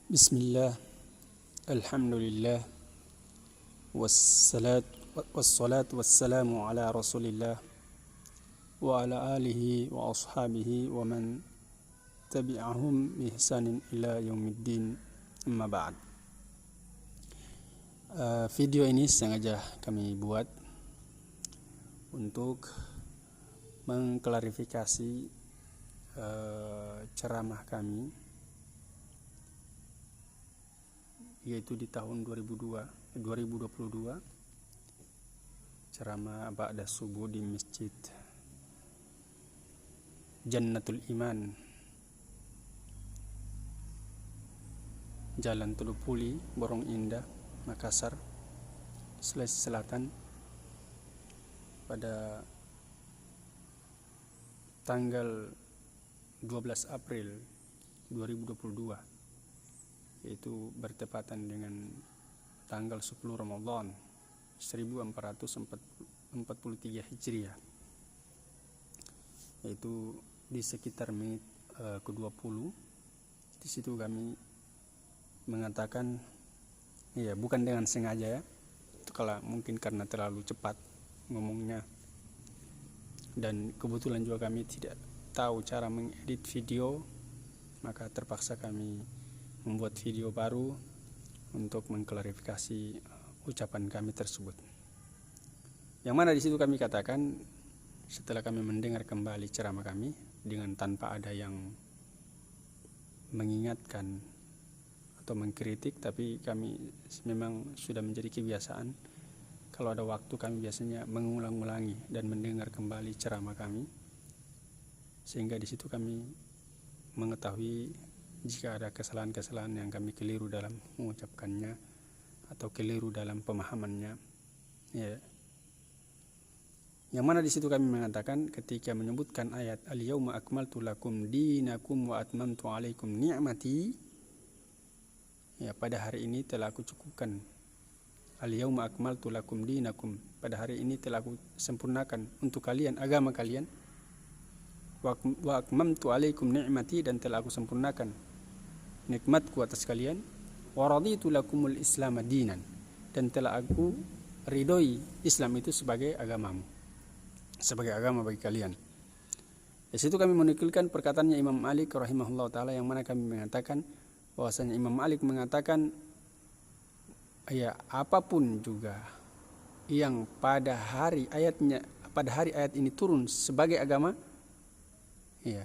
Bismillah, alhamdulillah, wassalatu wassalamu ala rasulillah wa ala alihi wa ashabihi wa man tabi'ahum bi ihsanin ila yaumiddin, amma ba'd. Video ini sengaja kami buat untuk mengklarifikasi ceramah kami, yaitu di tahun 2022, ceramah ba'da subuh di Masjid Jannatul Iman, Jalan Telupuli, Borong Indah, Makassar, Sulawesi Selatan, pada tanggal 12 April 2022, yaitu bertepatan dengan tanggal 10 Ramadan 1443 Hijriah, yaitu di sekitar menit ke-20. Di situ kami mengatakan, ya bukan dengan sengaja ya, itu kalau mungkin karena terlalu cepat ngomongnya, dan kebetulan juga kami tidak tahu cara mengedit video, maka terpaksa kami membuat video baru untuk mengklarifikasi ucapan kami tersebut. Yang mana di situ kami katakan, setelah kami mendengar kembali ceramah kami dengan tanpa ada yang mengingatkan atau mengkritik, tapi kami memang sudah menjadi kebiasaan kalau ada waktu kami biasanya mengulang-ulangi dan mendengar kembali ceramah kami, sehingga di situ kami mengetahui jika ada kesalahan-kesalahan yang kami keliru dalam mengucapkannya atau keliru dalam pemahamannya, ya. Yang mana di situ kami mengatakan ketika menyebutkan ayat al-yauma akmaltu lakum dinakum wa atmamtu alaikum ni'mati, ya, pada hari ini telah aku cukupkan. Al-yauma akmaltu lakum dinakum, pada hari ini telah aku sempurnakan untuk kalian agama kalian. Wa atmamtu alaikum ni'mati, dan telah aku sempurnakan nikmatku atas kalian. Wa raditu lakumul islam dinan, dan telah aku ridhoi Islam itu sebagai agamamu, sebagai agama bagi kalian. Di situ kami menukilkan perkataannya Imam Malik rahimahullah taala, yang mana kami mengatakan bahwasanya Imam Malik mengatakan, ya, apapun juga yang pada hari ayat ini turun sebagai agama, ya,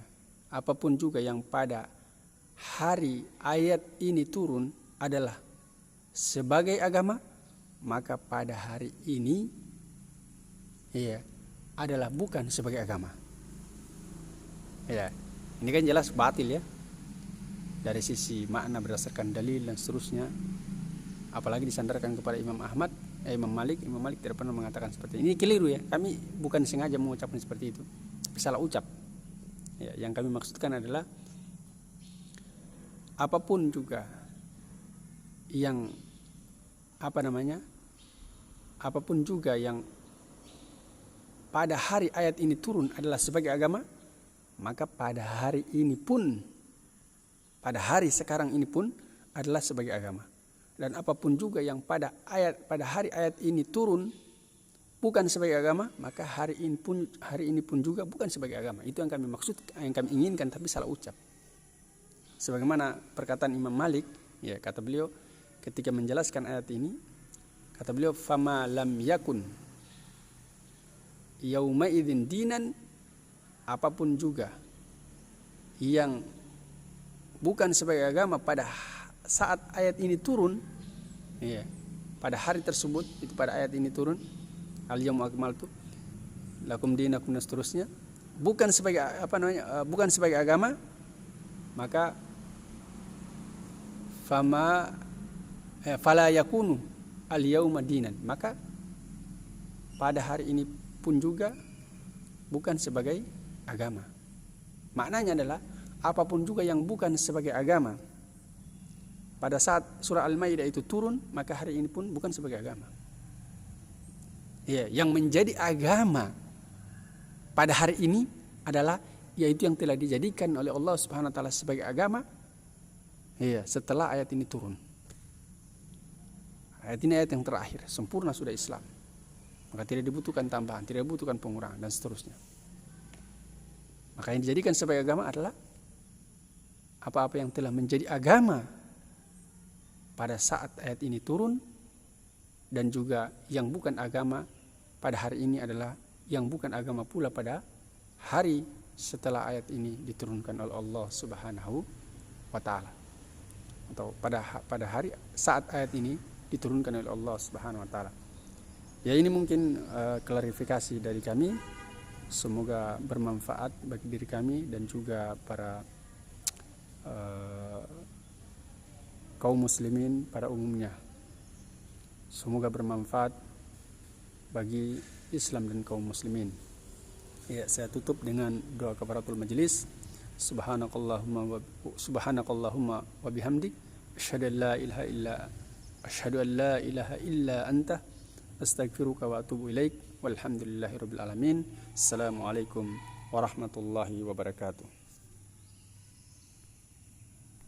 apapun juga yang pada hari ayat ini turun adalah sebagai agama, maka pada hari ini, ya, adalah bukan sebagai agama. Ya, ini kan jelas batil ya, dari sisi makna berdasarkan dalil dan seterusnya. Apalagi disandarkan kepada Imam Malik tidak pernah mengatakan seperti ini. Ini keliru ya, kami bukan sengaja mengucapkan seperti itu, tapi salah ucap. Ya, yang kami maksudkan adalah apapun juga yang apapun juga yang pada hari ayat ini turun adalah sebagai agama, maka pada hari sekarang ini pun adalah sebagai agama. Dan apapun juga yang pada hari ayat ini turun bukan sebagai agama, maka hari ini pun juga bukan sebagai agama. Itu yang kami maksud, yang kami inginkan, tapi salah ucap. Sebagaimana perkataan Imam Malik, ya, kata beliau ketika menjelaskan ayat ini, kata beliau, fama lam yakun yauma idzin dinan, apapun juga yang bukan sebagai agama pada saat ayat ini turun, ya, pada hari tersebut, itu pada ayat ini turun, al-yauma akmaltu lakum dinakum, dan seterusnya, bukan sebagai agama, maka fala yakunu al-yauma dinan, maka pada hari ini pun juga bukan sebagai agama. Maknanya adalah apapun juga yang bukan sebagai agama pada saat surah Al-Maidah itu turun, maka hari ini pun bukan sebagai agama. Ya, yang menjadi agama pada hari ini adalah yaitu yang telah dijadikan oleh Allah Subhanahu wa taala sebagai agama, Iya, setelah ayat ini turun. Ayat ini ayat yang terakhir, sempurna sudah Islam. Maka tidak dibutuhkan tambahan, tidak dibutuhkan pengurangan dan seterusnya. Maka yang dijadikan sebagai agama adalah apa-apa yang telah menjadi agama pada saat ayat ini turun, dan juga yang bukan agama pada hari ini adalah yang bukan agama pula pada hari setelah ayat ini diturunkan oleh Allah Subhanahu wa taala. Atau pada hari saat ayat ini diturunkan oleh Allah Subhanahu wa taala. Ya, ini mungkin klarifikasi dari kami. Semoga bermanfaat bagi diri kami dan juga para kaum muslimin pada umumnya. Semoga bermanfaat bagi Islam dan kaum muslimin. Ya, saya tutup dengan doa kafaratul majelis. Subhanakallahumma wa bihamdik asyhadu an la ilaha illa anta astaghfiruka wa atubu ilaik. Walhamdulillahirabbil alamin. Assalamualaikum warahmatullahi wabarakatuh.